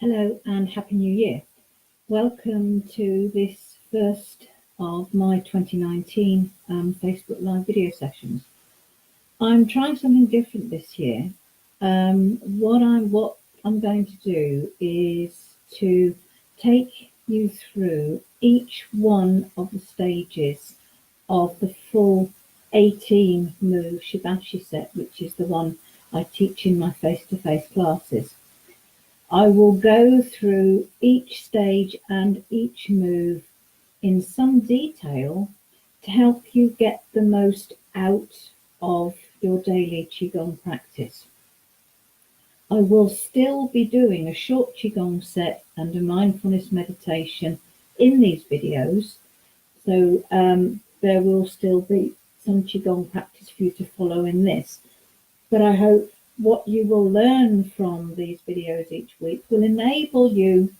Hello and Happy New Year. Welcome to this first of my 2019 Facebook Live video sessions. I'm trying something different this year. What I'm going to do is to take you through each one of the stages of the full 18 move shibashi set, which is the one I teach in my face-to-face classes. I will go through each stage and each move in some detail to help you get the most out of your daily qigong practice. I will still be doing a short qigong set and a mindfulness meditation in these videos, so there will still be some qigong practice for you to follow in this, but I hope what you will learn from these videos each week will enable you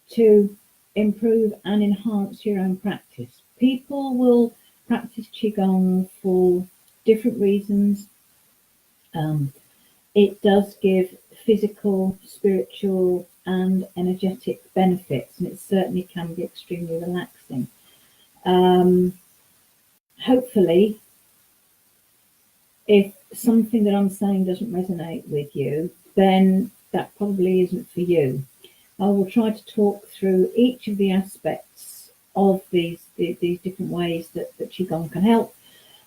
to improve and enhance your own practice. People will practice qigong for different reasons. It does give physical, spiritual and energetic benefits, and it certainly can be extremely relaxing. Hopefully, if something that I'm saying doesn't resonate with you, then that probably isn't for you. I will try to talk through each of the aspects of these different ways that qigong can help,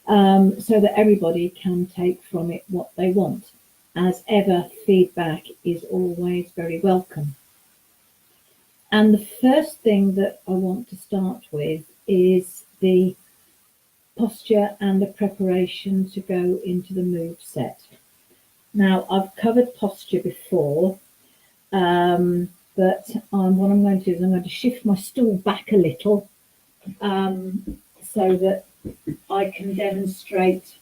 so that everybody can take from it what they want. As ever, feedback is always very welcome. And the first thing that I want to start with is the posture and the preparation to go into the move set. Now, I've covered posture before, but what I'm going to do is I'm going to shift my stool back a little so that I can demonstrate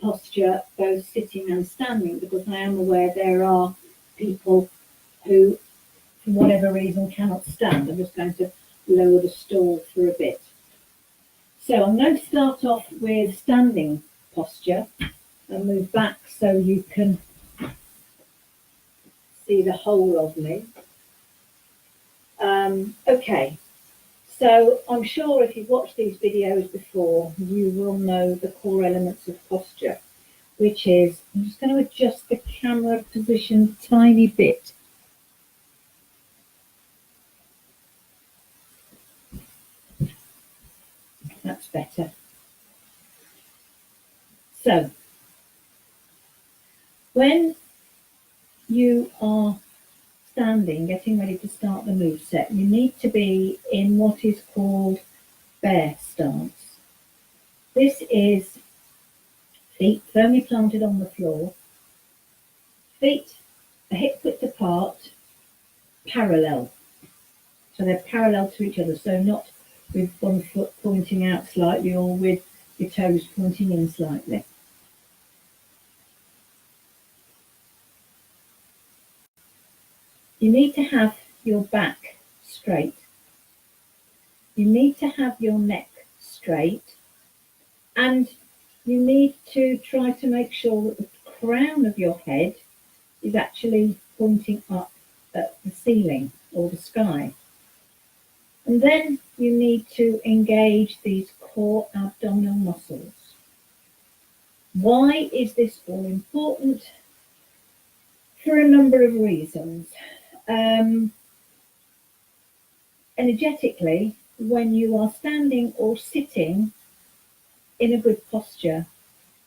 posture both sitting and standing, because I am aware there are people who, for whatever reason, cannot stand. I'm just going to lower the stool for a bit. So I'm going to start off with standing posture and move back so you can see the whole of me. Okay, so I'm sure if you've watched these videos before, you will know the core elements of posture, which is, I'm just going to adjust the camera position a tiny bit. That's better. So, when you are standing, getting ready to start the move set, you need to be in what is called bear stance. This is feet firmly planted on the floor, feet a hip width apart, parallel. So they're parallel to each other, so not with one foot pointing out slightly or with your toes pointing in slightly. You need to have your back straight. You need to have your neck straight, and you need to try to make sure that the crown of your head is actually pointing up at the ceiling or the sky. And then you need to engage these core abdominal muscles. Why is this all important? For a number of reasons. Energetically, when you are standing or sitting in a good posture,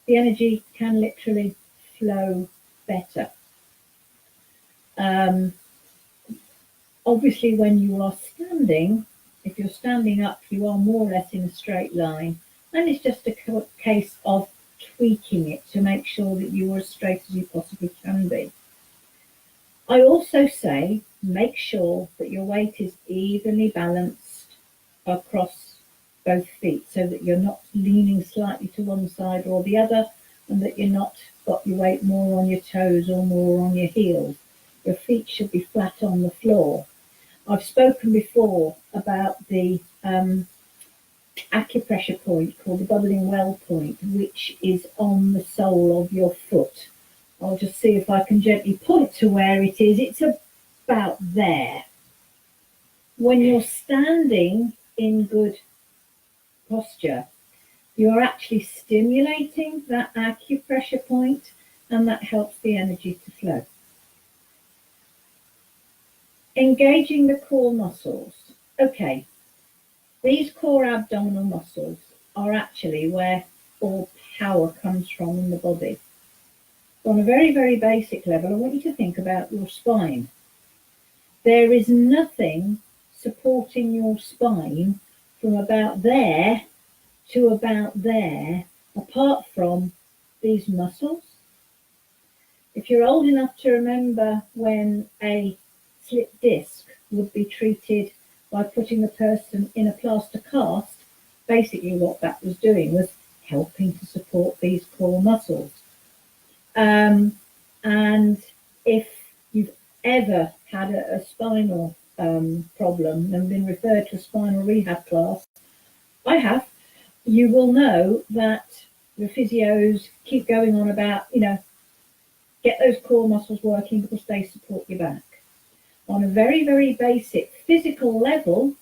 the energy can literally flow better. Obviously, when you are standing, if you're standing up, you are more or less in a straight line, and it's just a case of tweaking it to make sure that you are as straight as you possibly can be. I also say make sure that your weight is evenly balanced across both feet, so that you're not leaning slightly to one side or the other, and that you're not got your weight more on your toes or more on your heels. Your feet should be flat on the floor. I've spoken before about the acupressure point called the bubbling well point, which is on the sole of your foot. I'll just see if I can gently point to where it is. It's about there. When you're standing in good posture, you're actually stimulating that acupressure point, and that helps the energy to flow. Engaging the core muscles. Okay, these core abdominal muscles are actually where all power comes from in the body. On a very, very basic level, I want you to think about your spine. There is nothing supporting your spine from about there to about there, apart from these muscles. If you're old enough to remember when a slipped disc would be treated by putting the person in a plaster cast, basically what that was doing was helping to support these core muscles. And if you've ever had a spinal problem and been referred to a spinal rehab class, I have, you will know that the physios keep going on about, get those core muscles working because they support your back. On a very, very basic physical level,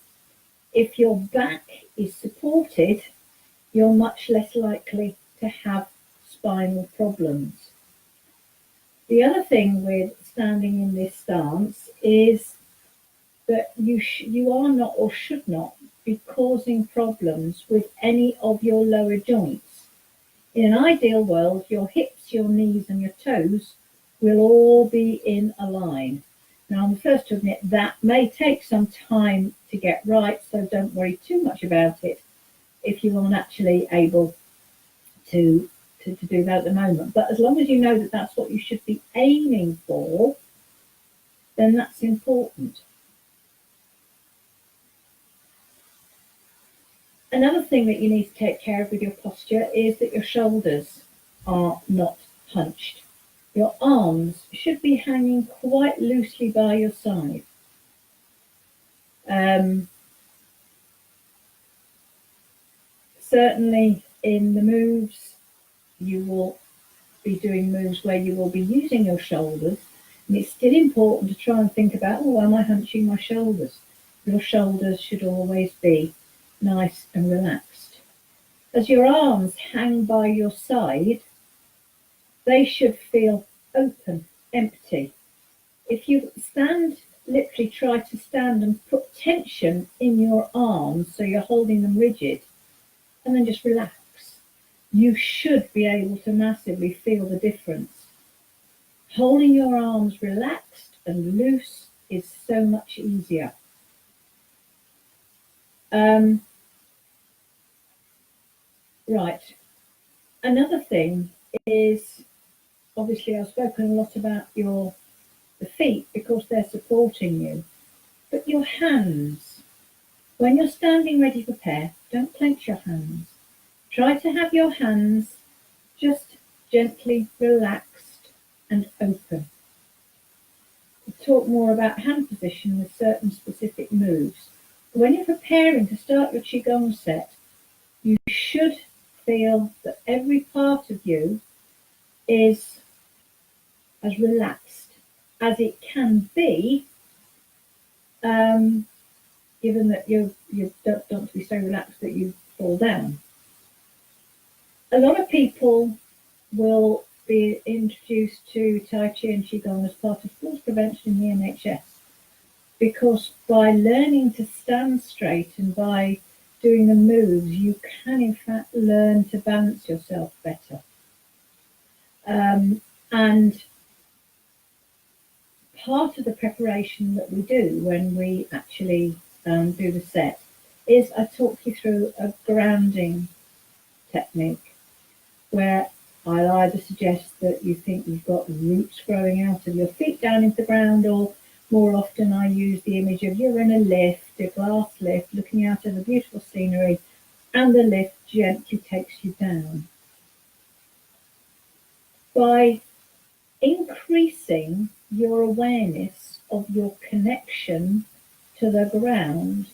if your back is supported, you're much less likely to have spinal problems. The other thing with standing in this stance is that you are not or should not be causing problems with any of your lower joints. In an ideal world, your hips, your knees and your toes will all be in a line. Now, I'm the first to admit that may take some time to get right, so don't worry too much about it if you aren't actually able to do that at the moment. But as long as you know that that's what you should be aiming for, then that's important. Another thing that you need to take care of with your posture is that your shoulders are not hunched. Your arms should be hanging quite loosely by your side. Certainly in the moves, you will be doing moves where you will be using your shoulders, and it's still important to try and think about, am I hunching my shoulders? Your shoulders should always be nice and relaxed. As your arms hang by your side, they should feel open, empty. If you literally try to stand and put tension in your arms so you're holding them rigid, and then just relax, you should be able to massively feel the difference. Holding your arms relaxed and loose is so much easier. Right. Another thing is, obviously I've spoken a lot about the feet because they're supporting you, but your hands. When you're standing ready to prepare, don't clench your hands. Try to have your hands just gently relaxed and open. We'll talk more about hand position with certain specific moves. When you're preparing to start your qigong set, you should feel that every part of you is as relaxed as it can be, given that you don't want to be so relaxed that you fall down. A lot of people will be introduced to Tai Chi and Qigong as part of falls prevention in the NHS, because by learning to stand straight and by doing the moves, you can in fact learn to balance yourself better. And part of the preparation that we do when we actually do the set is I talk you through a grounding technique where I'll either suggest that you think you've got roots growing out of your feet down into the ground, or more often I use the image of you're in a lift, a glass lift, looking out at the beautiful scenery, and the lift gently takes you down. By increasing your awareness of your connection to the ground,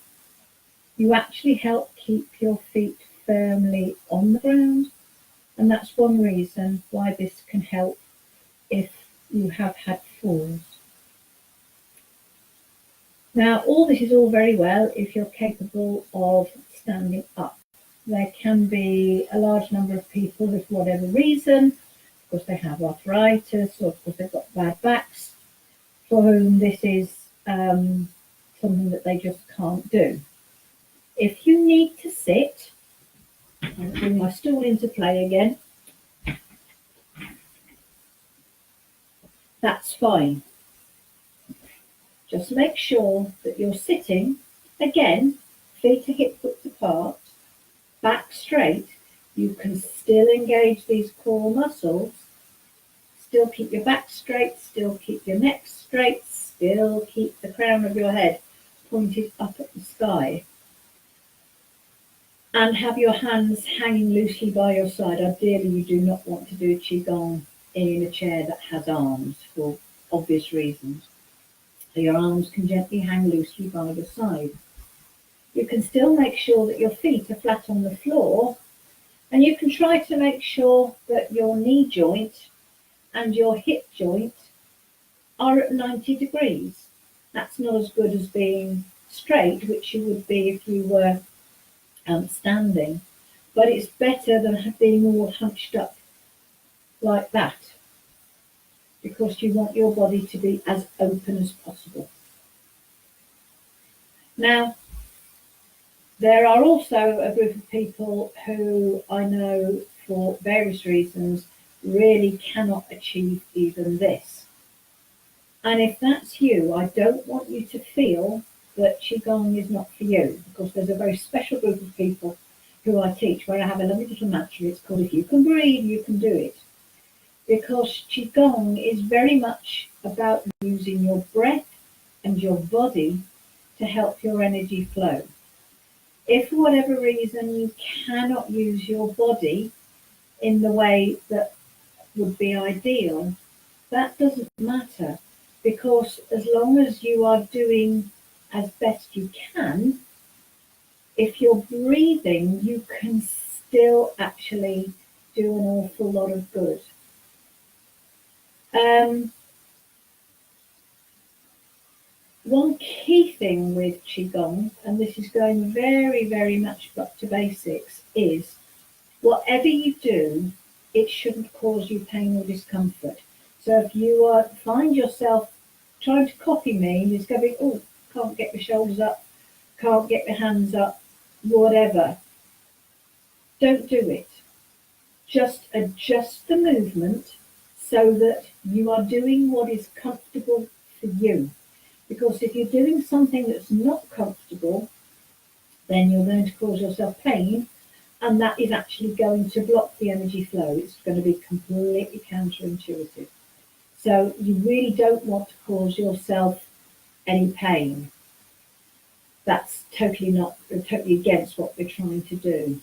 you actually help keep your feet firmly on the ground. And that's one reason why this can help if you have had falls. Now, all this is all very well if you're capable of standing up. There can be a large number of people, for whatever reason, because they have arthritis or because they've got bad backs, for whom this is something that they just can't do. If you need to sit, I'll bring my stool into play again, that's fine. Just make sure that you're sitting, again, feet are hip width apart, back straight. You can still engage these core muscles, still keep your back straight, still keep your neck straight, still keep the crown of your head pointed up at the sky. And have your hands hanging loosely by your side. Ideally, you do not want to do qigong in a chair that has arms for obvious reasons. So your arms can gently hang loosely by the side. You can still make sure that your feet are flat on the floor, and you can try to make sure that your knee joint and your hip joint are at 90 degrees. That's not as good as being straight, which you would be if you were standing, but it's better than being all hunched up like that, because you want your body to be as open as possible. Now, there are also a group of people who I know for various reasons really cannot achieve even this. And if that's you, I don't want you to feel that qigong is not for you, because there's a very special group of people who I teach where I have a lovely little mantra. It's called "If you can breathe, you can do it." Because qigong is very much about using your breath and your body to help your energy flow. If for whatever reason you cannot use your body in the way that would be ideal, that doesn't matter, because as long as you are doing as best you can, if you're breathing, you can still actually do an awful lot of good. One key thing with qigong, and this is going very, very much back to basics, is whatever you do, it shouldn't cause you pain or discomfort. So if you find yourself trying to copy me and you're going, oh, can't get my shoulders up, can't get my hands up, whatever, don't do it. Just adjust the movement so that you are doing what is comfortable for you. Because if you're doing something that's not comfortable, then you're going to cause yourself pain, and that is actually going to block the energy flow. It's going to be completely counterintuitive. So you really don't want to cause yourself any pain. That's totally against what we're trying to do.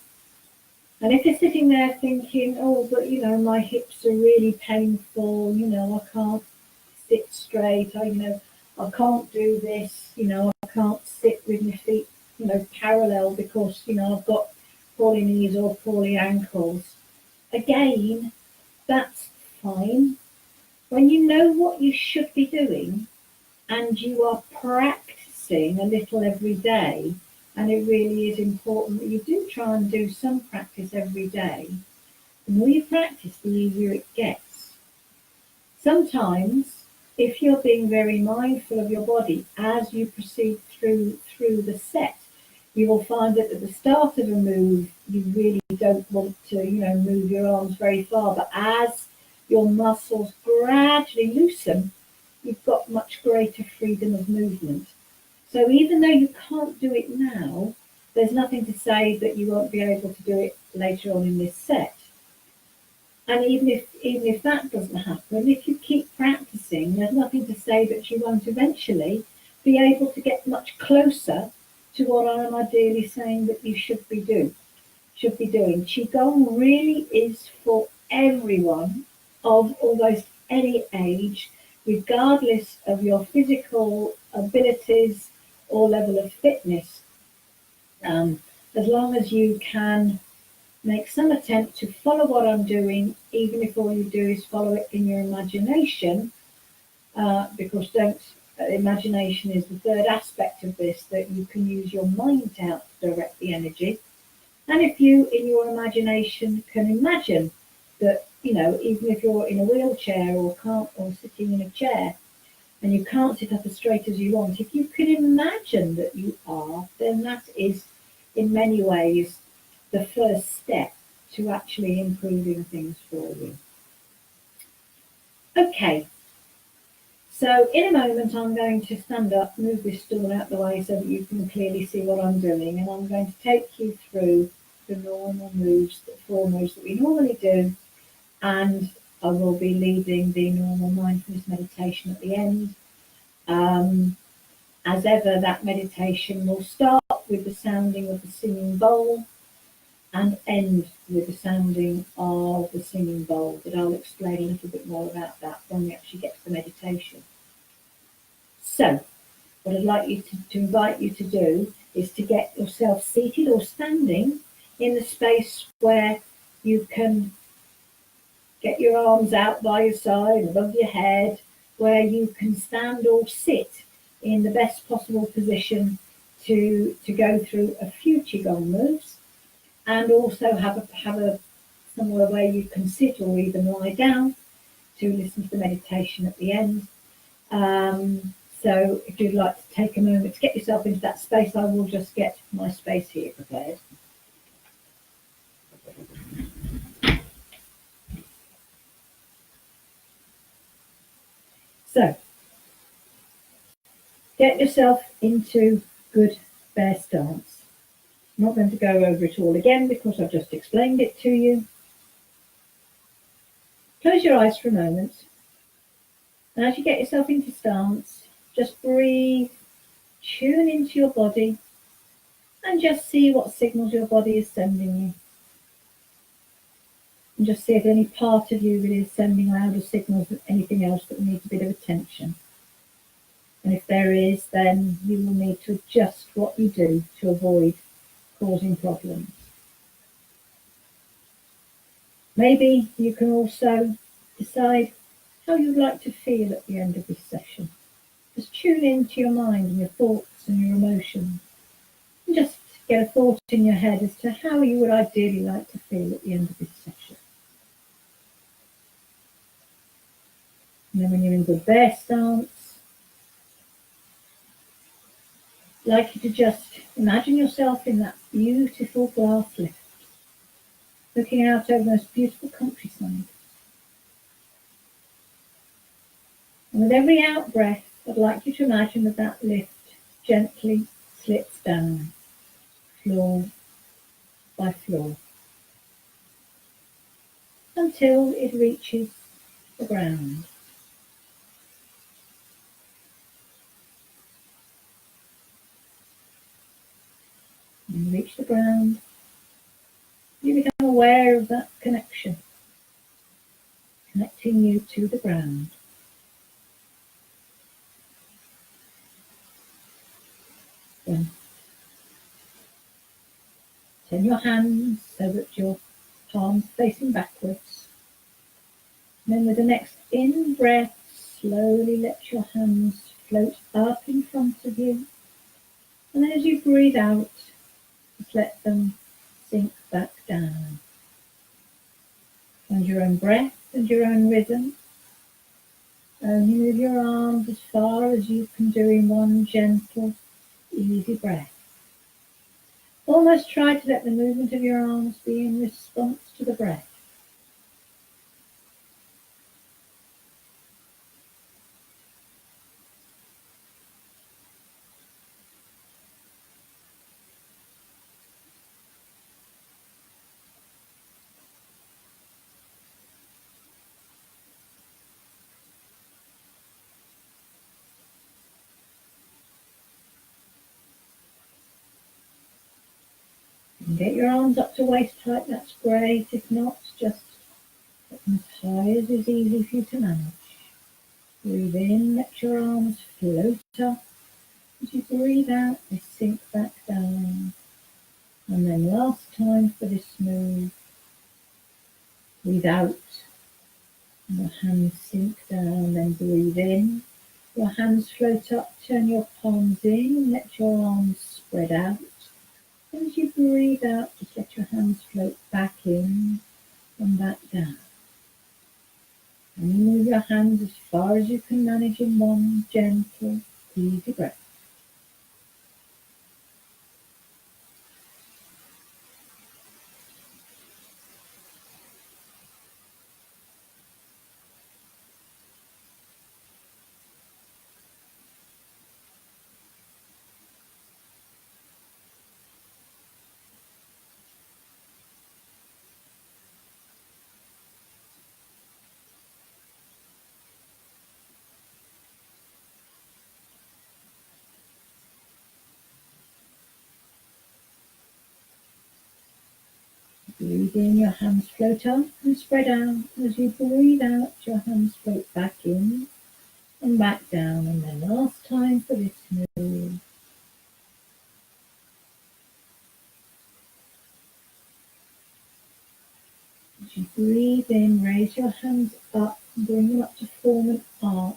And if you're sitting there thinking, oh, but my hips are really painful, I can't sit straight, I can't do this, I can't sit with my feet, parallel because, I've got poorly knees or poorly ankles. Again, that's fine. When you know what you should be doing and you are practicing a little every day, and it really is important that you do try and do some practice every day. The more you practice, the easier it gets. Sometimes, if you're being very mindful of your body as you proceed through the set, you will find that at the start of a move, you really don't want to, move your arms very far. But as your muscles gradually loosen, you've got much greater freedom of movement. So even though you can't do it now, there's nothing to say that you won't be able to do it later on in this set. And even if that doesn't happen, if you keep practicing, there's nothing to say that you won't eventually be able to get much closer to what I'm ideally saying that you should be doing. Qigong really is for everyone of almost any age, regardless of your physical abilities or level of fitness. As long as you can make some attempt to follow what I'm doing, even if all you do is follow it in your imagination, because don't imagination is the third aspect of this, that you can use your mind to help direct the energy. And if you, in your imagination, can imagine that, even if you're in a wheelchair or sitting in a chair and you can't sit up as straight as you want, if you can imagine that you are, then that is, in many ways, the first step to actually improving things for you. Okay, so in a moment I'm going to stand up, move this stool out the way so that you can clearly see what I'm doing, and I'm going to take you through the normal moves, the 4 moves that we normally do, and I will be leading the normal mindfulness meditation at the end. As ever, that meditation will start with the sounding of the singing bowl and end with the sounding of the singing bowl, but I'll explain a little bit more about that when we actually get to the meditation. So, what I'd like you to invite you to do is to get yourself seated or standing in the space where you can get your arms out by your side, above your head, where you can stand or sit in the best possible position to go through a few qigong moves, and also have a somewhere where you can sit or even lie down to listen to the meditation at the end. So if you'd like to take a moment to get yourself into that space, I will just get my space here prepared. So get yourself into good bear stance. I'm not going to go over it all again because I've just explained it to you. Close your eyes for a moment. And as you get yourself into stance, just breathe, tune into your body, and just see what signals your body is sending you. And just see if any part of you really is sending louder signals than anything else that needs a bit of attention. And if there is, then you will need to adjust what you do to avoid causing problems. Maybe you can also decide how you'd like to feel at the end of this session. Just tune into your mind and your thoughts and your emotions. And just get a thought in your head as to how you would ideally like to feel at the end of this session. And then when you're in good bear stance, I'd like you to just imagine yourself in that beautiful glass lift, looking out over the most beautiful countryside. And with every out breath, I'd like you to imagine that lift gently slips down, floor by floor, until it reaches the ground. When you reach the ground, you become aware of that connection, connecting you to the ground. Then turn your hands so that your palms facing backwards. And then with the next in-breath, slowly let your hands float up in front of you. And then as you breathe out, just let them sink back down. Find your own breath and your own rhythm. Only move your arms as far as you can do in one gentle, easy breath. Almost try to let the movement of your arms be in response to the breath. And get your arms up to waist height, that's great. If not, just put them as high as is easy for you to manage. Breathe in, let your arms float up. As you breathe out, they sink back down. And then last time for this move, breathe out. And your hands sink down, then breathe in. Your hands float up, turn your palms in, and let your arms spread out. And as you breathe out, just let your hands float back in and back down. And you move your hands as far as you can manage in one gentle, easy breath. Breathe in, your hands float up and spread out. As you breathe out, your hands float back in and back down. And then last time for this move. As you breathe in, raise your hands up and bring them up to form an arch.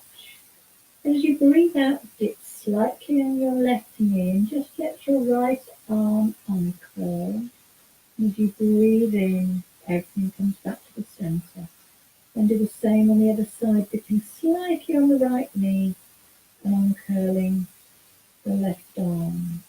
As you breathe out, dip slightly on your left knee and just let your right arm uncurl. As you breathe in, everything comes back to the center. And do the same on the other side, dipping slightly on the right knee and uncurling the left arm.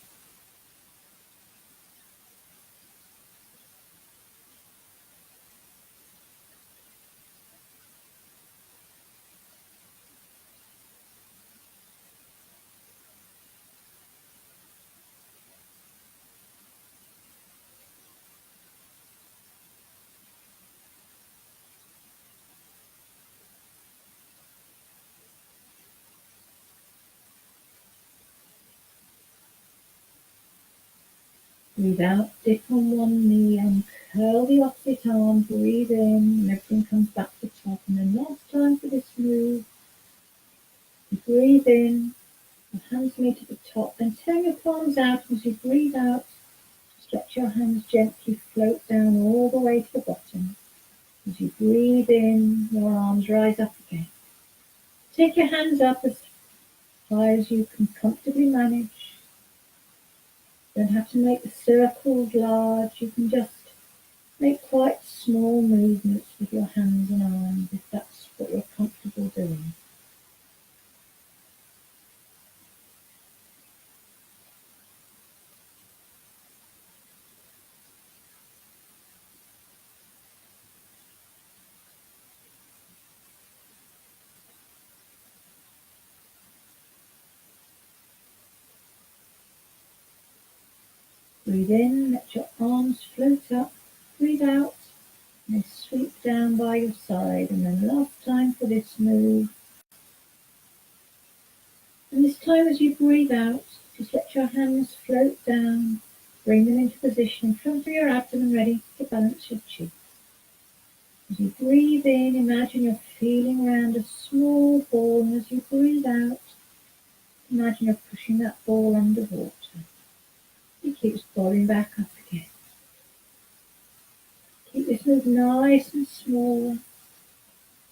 Breathe out, dip on one knee, uncurl the opposite arm, breathe in, and everything comes back to the top. And then last time for this move, breathe in, your hands meet at the top, then turn your palms out. As you breathe out, stretch your hands gently, float down all the way to the bottom. As you breathe in, your arms rise up again. Take your hands up as high as you can comfortably manage. Don't have to make the circles large. You can just make quite small movements with your hands and arms if that's what you're comfortable doing. Breathe in, let your arms float up. Breathe out, and they sweep down by your side. And then last time for this move. And this time as you breathe out, just let your hands float down. Bring them into position in front of your abdomen, ready to balance your cheeks. As you breathe in, imagine you're feeling around a small ball, and as you breathe out, imagine you're pushing that ball underwater. It keeps falling back up again. Keep this move nice and small.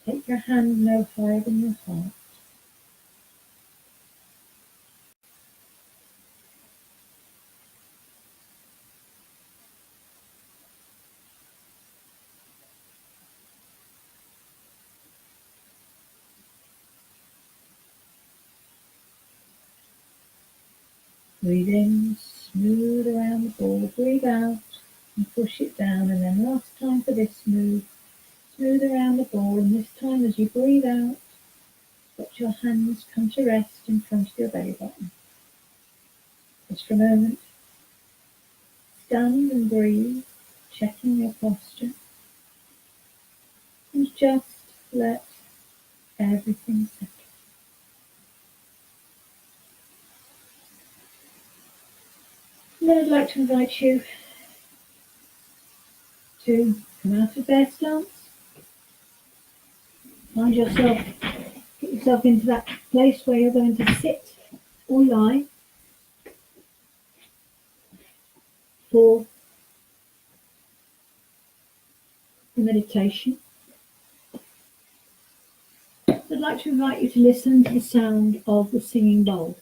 Take your hand no higher than your heart. Breathe in, smooth around the ball. Breathe out and push it down. And then last time for this move, smooth around the ball. And this time as you breathe out, let your hands come to rest in front of your belly button. Just for a moment, stand and breathe, checking your posture. And just let everything settle. And then I'd like to invite you to come out of bear stance. Find yourself, get yourself into that place where you're going to sit or lie for the meditation. I'd like to invite you to listen to the sound of the singing bowl.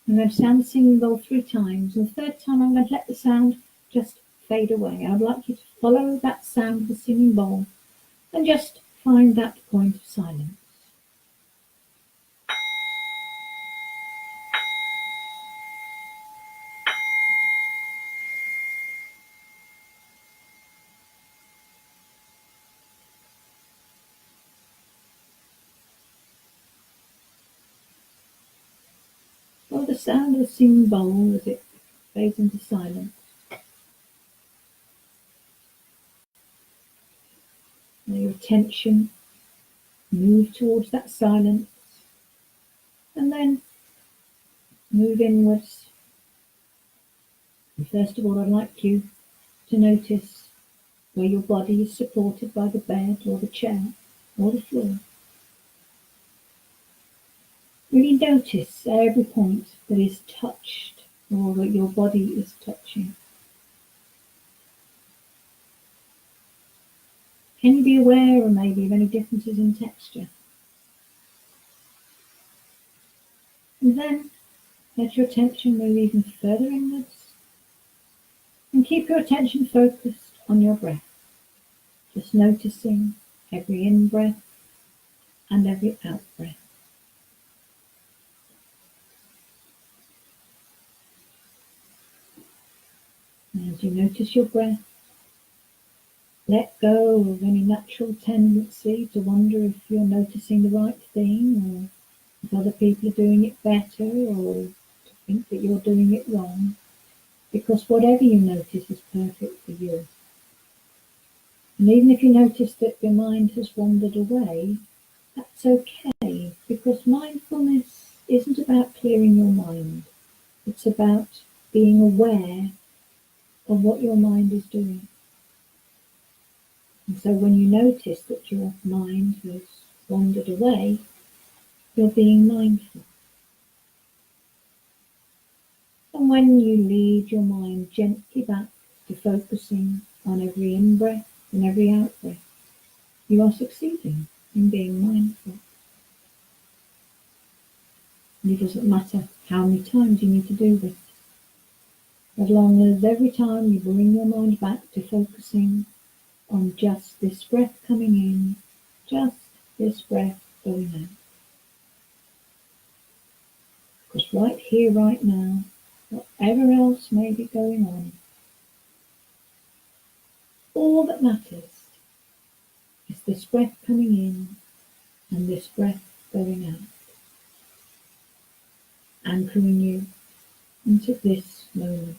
I'm going to sound the singing bowl 3 times, and the third time I'm going to let the sound just fade away. I'd like you to follow that sound of the singing bowl and just find that point of silence. Follow the sound of the singing bowl as it fades into silence. Let your attention move towards that silence and then move inwards. And first of all, I'd like you to notice where your body is supported by the bed or the chair or the floor. Really notice every point that is touched or that your body is touching. Can you be aware or maybe of any differences in texture? And then let your attention move even further inwards and keep your attention focused on your breath, just noticing every in-breath and every out-breath. And as you notice your breath, let go of any natural tendency to wonder if you're noticing the right thing or if other people are doing it better or to think that you're doing it wrong, because whatever you notice is perfect for you. And even if you notice that your mind has wandered away, that's okay, because mindfulness isn't about clearing your mind. It's about being aware of what your mind is doing. And so when you notice that your mind has wandered away, you're being mindful. And when you lead your mind gently back to focusing on every in-breath and every out-breath, you are succeeding in being mindful. And it doesn't matter how many times you need to do this, as long as every time you bring your mind back to focusing on just this breath coming in, just this breath going out. Because right here, right now, whatever else may be going on, all that matters is this breath coming in and this breath going out, anchoring you into this moment.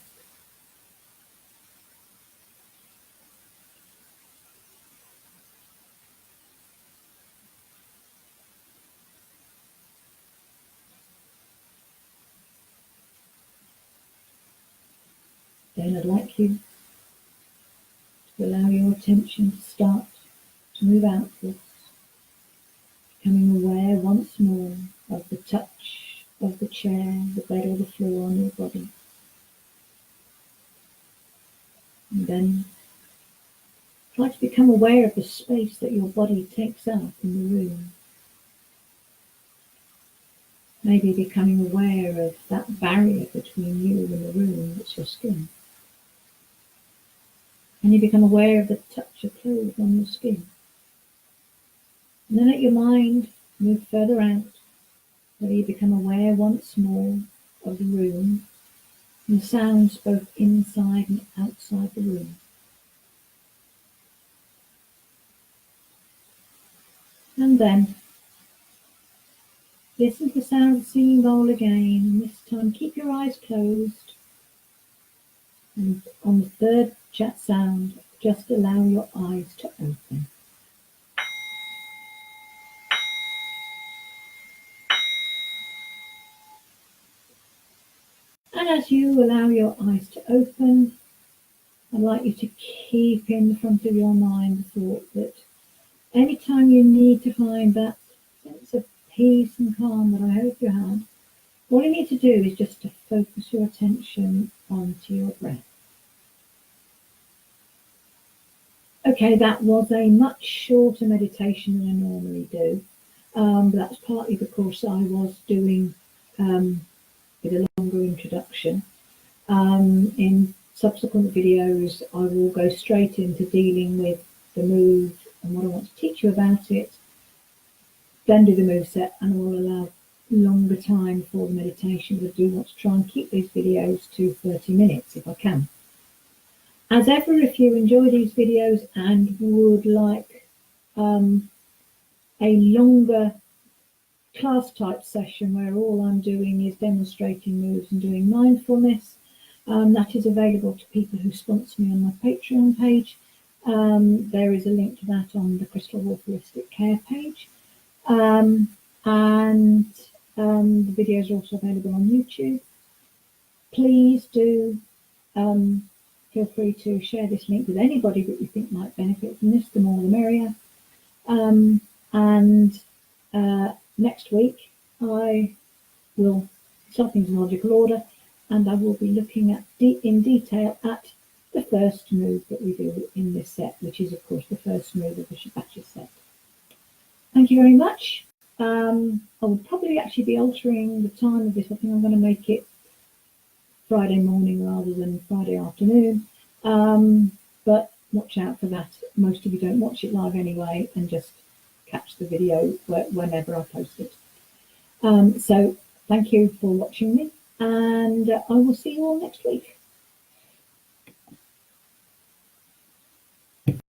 Then I'd like you to allow your attention to start to move outwards, becoming aware once more of the touch of the chair, the bed or the floor on your body. And then try to become aware of the space that your body takes up in the room. Maybe becoming aware of that barrier between you and the room, that's your skin. And you become aware of the touch of clothes on your skin. And then let your mind move further out, where you become aware once more of the room and the sounds both inside and outside the room. And then listen to the sound of the singing bowl again, and this time keep your eyes closed. And on the third chat sound, just allow your eyes to open. And as you allow your eyes to open, I'd like you to keep in the front of your mind the thought that anytime you need to find that sense of peace and calm that I hope you had, all you need to do is just to focus your attention onto your breath. Okay, that was a much shorter meditation than I normally do. That's partly because I was doing with a longer introduction. In subsequent videos, I will go straight into dealing with the move and what I want to teach you about it, then do the move set, and I will allow longer time for the meditation. But I do want to try and keep these videos to 30 minutes if I can. As ever, if you enjoy these videos and would like a longer class type session where all I'm doing is demonstrating moves and doing mindfulness, that is available to people who sponsor me on my Patreon page. There is a link to that on the Crystal Wolf Holistic Care page. The videos are also available on YouTube. Please do feel free to share this link with anybody that you think might benefit from this. The more the merrier. Next week I will start things in logical order, and I will be looking at in detail at the first move that we do in this set, which is of course the first move of the shibashi set. Thank you very much. I will probably actually be altering the time of this. I think I'm going to make it Friday morning rather than Friday afternoon. But watch out for that. Most of you don't watch it live anyway and just catch the video whenever I post it. So thank you for watching me, and I will see you all next week.